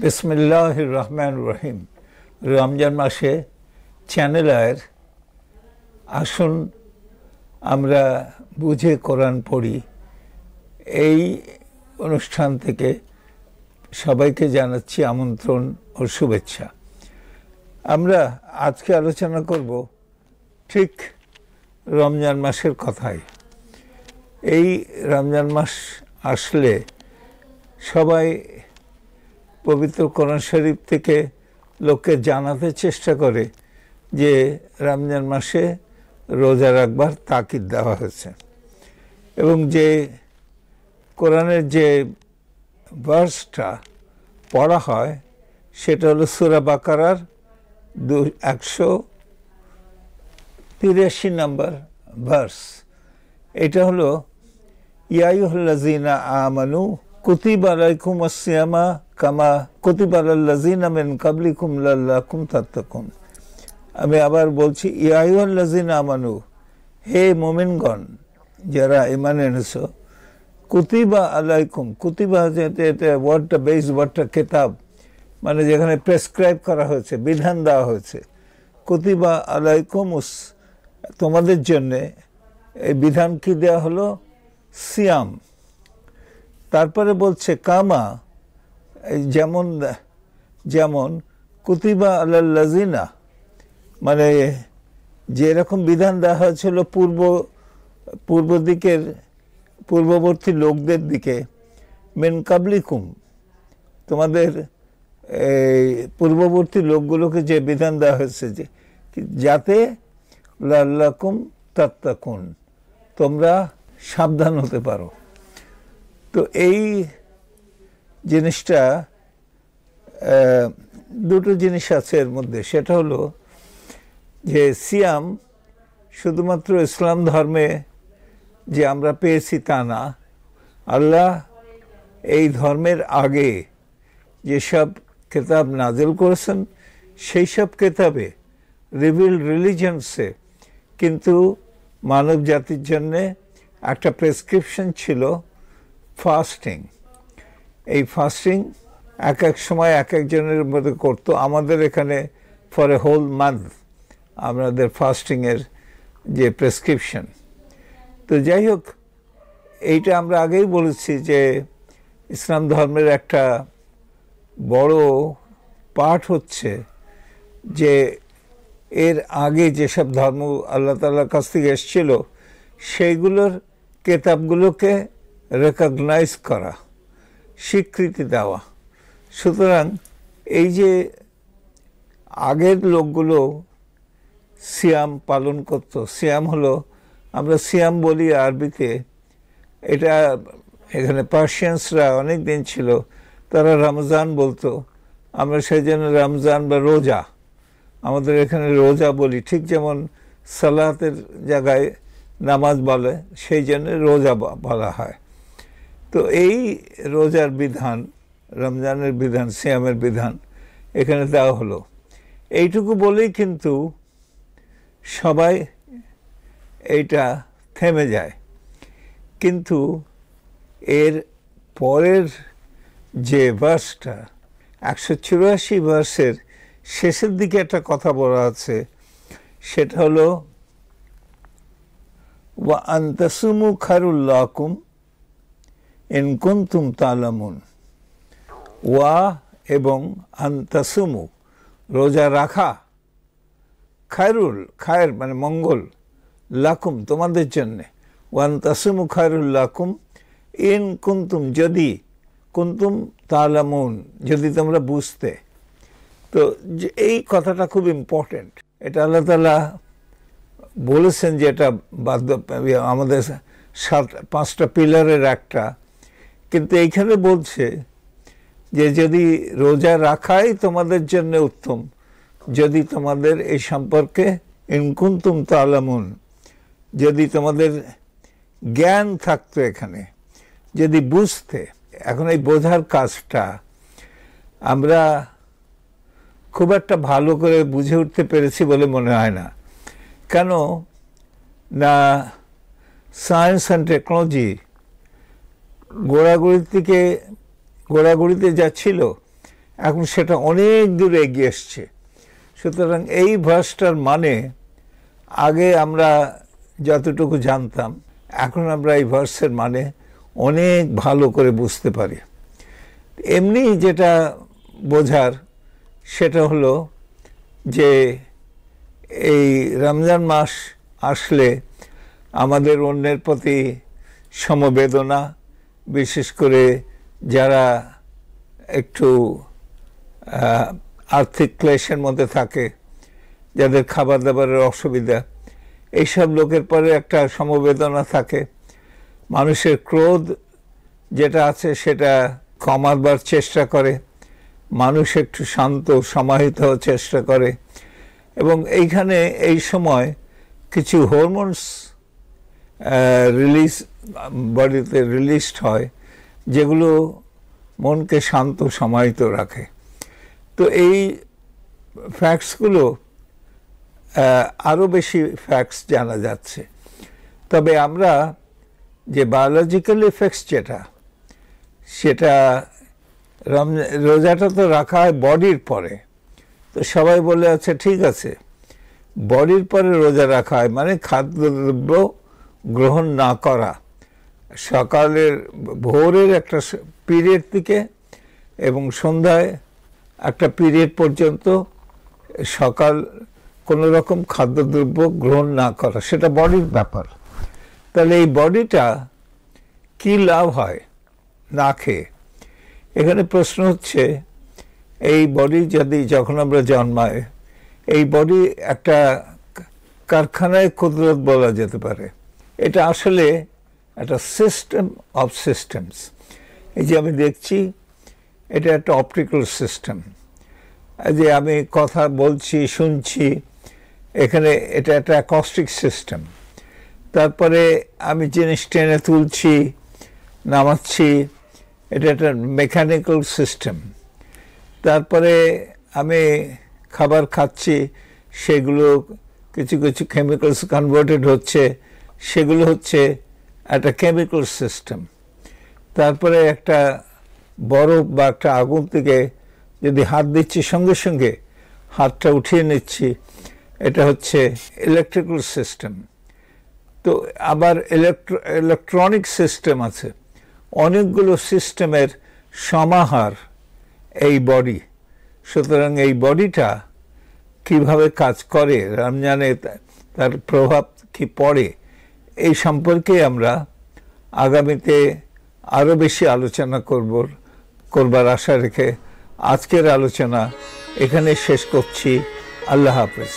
বিসমিল্লাহির রহমানির রহিম। রমজান মাসে চ্যানেল আয়ের আসুন আমরা বুঝে কোরআন পড়ি, এই অনুষ্ঠান থেকে সবাইকে জানাচ্ছি আমন্ত্রণ ও শুভেচ্ছা। আমরা আজকে আলোচনা করব ঠিক রমজান মাসের কথাই। এই রমজান মাস আসলে সবাই পবিত্র কোরআন শরীফ থেকে লোককে জানাতে চেষ্টা করে যে রমজান মাসে রোজা রাখবার তাকিদ দেওয়া হয়েছে, এবং যে কোরআনের যে ভার্সটা পড়া হয় সেটা হলো সূরা বাকারার 183 নম্বর ভার্স। এটা হলো ইয়া আইয়ুহাল্লাযীনা আমানু কুতিবা আলাইকুমুস সিয়ামা কামা কুতিবা আলাল্লাযীনা মিন ক্বাবলিকুম লাআল্লাকুম তাত্তাকুন। আমি আবার বলছি, ইয়া আইয়ুহাল্লাযীনা আমানু, হে মুমিনগণ যারা ঈমান এনেছো, কুতিবা আলাইকুম, কুতিবা এটা ওয়ার্ডটা বেস ওয়ার্ডটা কিতাব, মানে যেখানে প্রেসক্রাইব করা হয়েছে, বিধান দেওয়া হয়েছে। কুতিবা আলাইকুমুস, তোমাদের জন্যে এই বিধান কি দেওয়া হলো? সিয়াম। তারপরে বলছে কামা, যেমন যেমন কুতিবা আলাল্লাযীনা, মানে যেরকম বিধান দেওয়া হয়েছিল পূর্ব দিকের পূর্ববর্তী লোকদের দিকে, মিন ক্বাবলিকুম, তোমাদের এই পূর্ববর্তী লোকগুলোকে যে বিধান দেওয়া হয়েছে যে যাতে লাআল্লাকুম তাত্তাকুন, তোমরা সাবধান হতে পারো। তো এই জিনিসটা দুটো জিনিস আছে এর মধ্যে। সেটা হলো যে সিয়াম শুধুমাত্র ইসলাম ধর্মে যে আমরা পেয়েছি তা না, আল্লাহ এই ধর্মের আগে যেসব কিতাব নাজিল করেছেন সেই সব কিতাবে রিভিলড রিলিজিয়ন্সে কিন্তু মানব জাতির জন্যে একটা প্রেসক্রিপশন ছিল ফাস্টিং। এই ফাস্টিং এক এক সময় এক একজনের মধ্যে করতো। আমাদের এখানে ফর এ হোল মান্থ আমাদের ফাস্টিংয়ের যে প্রেসক্রিপশন। তো যাই হোক, এইটা আমরা আগেই বলেছি যে ইসলাম ধর্মের একটা বড় পাঠ হচ্ছে যে এর আগে যেসব ধর্ম আল্লাহ তাআলার কাছ থেকে এসেছিল সেইগুলোর কেতাবগুলোকে রেকগনাইজ করা, স্বীকৃতি দেওয়া। সুতরাং এই যে আগের লোকগুলো সিয়াম পালন করত, সিয়াম হলো, আমরা সিয়াম বলি আরবিতে, এটা এখানে পার্সিয়ানসরা অনেক দিন ছিল, তারা রমজান বলতো, আমরা সেই জন্য রমজান বা রোজা, আমাদের এখানে রোজা বলি, ঠিক যেমন সালাতের জায়গায় নামাজ বলে সেই জন্য রোজা বলা হয়। তো এই রোজার বিধান, রমজানের বিধান, সিয়ামের বিধান এখানে দেওয়া হলো। এইটুকু বলেই কিন্তু সবাই এইটা থেমে যায়, কিন্তু এর পরের যে ভার্সটা 184 ভার্সের শেষের দিকে একটা কথা বলা আছে, সেটা হলো ওয়া আন তাসুমু খায়রুল লাকুম ইন কুনতুম তা'লামুন। ওয়া এবং আন তাসুমু, রোজা রাখা, খায়রুল, খায়ের মানে মঙ্গল, লাকুম তোমাদের জন্যে, ওয়া আন তাসুমু খায়রুল লাকুম ইন কুনতুম, যদি, কুনতুম তা'লামুন, যদি তোমরা বুঝতে। তো এই কথাটা খুব ইম্পর্টেন্ট। এটা আল্লাহ তাআলা বলেছেন যে এটা আমাদের 5টা পিলারের একটা, কিন্তু এইখানে বলছে যে যদি রোজা রাখাই তোমাদের জন্য উত্তম, যদি তোমাদের এই সম্পর্কে ইন কুনতুম তা'লামুন, যদি তোমাদের জ্ঞান থাকতো, এখানে যদি বুঝতে। এখন এই বোঝার কাজটা আমরা খুব একটা ভালো করে বুঝে উঠতে পেরেছি বলে মনে হয় না। কেন না, সায়েন্স অ্যান্ড টেকনোলজি গোড়াগুড়িতে যা ছিল এখন সেটা অনেক দূরে এগিয়ে এসছে। সুতরাং এই ভার্সটার মানে আগে আমরা যতটুকু জানতাম, এখন আমরা এই ভার্সের মানে অনেক ভালো করে বুঝতে পারি। এমনি যেটা বোঝার সেটা হলো যে এই রমজান মাস আসলে আমাদের অন্যের প্রতি সমবেদনা, বিশেষ করে যারা একটু আর্থিক ক্লেশের মধ্যে থাকে, যাদের খাবার দাবারের অসুবিধা, এইসব লোকের পরে একটা সমবেদনা থাকে। মানুষের ক্রোধ যেটা আছে সেটা কমাবার চেষ্টা করে, মানুষ একটু শান্ত সমাহিত হওয়ার চেষ্টা করে, এবং এইখানে এই সময় কিছু হরমোনস বডিতে রিলিজড হয় যেগুলো মনকে শান্ত সমাহিত রাখে। তো এই ফ্যাক্টসগুলো আরও বেশি ফ্যাক্টস জানা যাচ্ছে। তবে আমরা যে বায়োলজিক্যাল এফেক্টস সেটা রোজাটা তো রাখা হয় বডির পরে। তো সবাই বলে আছে ঠিক আছে, বডির পরে রোজা রাখা হয় মানে খাদ্যদ্রব্য গ্রহণ না করা, সকালের ভোরের একটা পিরিয়ড থেকে এবং সন্ধ্যায় একটা পিরিয়ড পর্যন্ত সকাল কোনো রকম খাদ্যদ্রব্য গ্রহণ না করা, সেটা বডির ব্যাপার। তাহলে এই বডিটা কি লাভ হয় না খেয়ে? এখানে প্রশ্ন হচ্ছে, এই বডি যদি যখন আমরা জন্মায়, এই বডি একটা কারখানায় কুদরত বলা যেতে পারে। এটা আসলে একটা সিস্টেম অফ সিস্টেমস। এই যে আমি দেখছি, এটা একটা অপটিক্যাল সিস্টেম। যে আমি কথা বলছি, শুনছি, এখানে এটা একটা অ্যাকস্টিক সিস্টেম। তারপরে আমি জিনিস টেনে তুলছি, নামাচ্ছি, এটা একটা মেকানিক্যাল সিস্টেম। তারপরে আমি খাবার খাচ্ছি, সেগুলো কিছু কিছু কেমিক্যালস কনভার্টেড হচ্ছে, সেগুলো হচ্ছে একটা কেমিক্যাল সিস্টেম। তারপরে একটা বরফ বা একটা আগুন থেকে যদি হাত দিচ্ছি, সঙ্গে সঙ্গে হাতটা উঠিয়ে নিচ্ছি, এটা হচ্ছে ইলেকট্রিক্যাল সিস্টেম। তো আবার ইলেকট্রনিক সিস্টেম আছে, অনেকগুলো সিস্টেমের সমাহার এই বডি। সুতরাং এই বডিটা কিভাবে কাজ করে, রমজানে তার প্রভাব কি পড়ে, এই সম্পর্কে আমরা আগামীতে আরও বেশি আলোচনা করবার আশা রেখে আজকের আলোচনা এখানে শেষ করছি। আল্লাহ হাফেজ।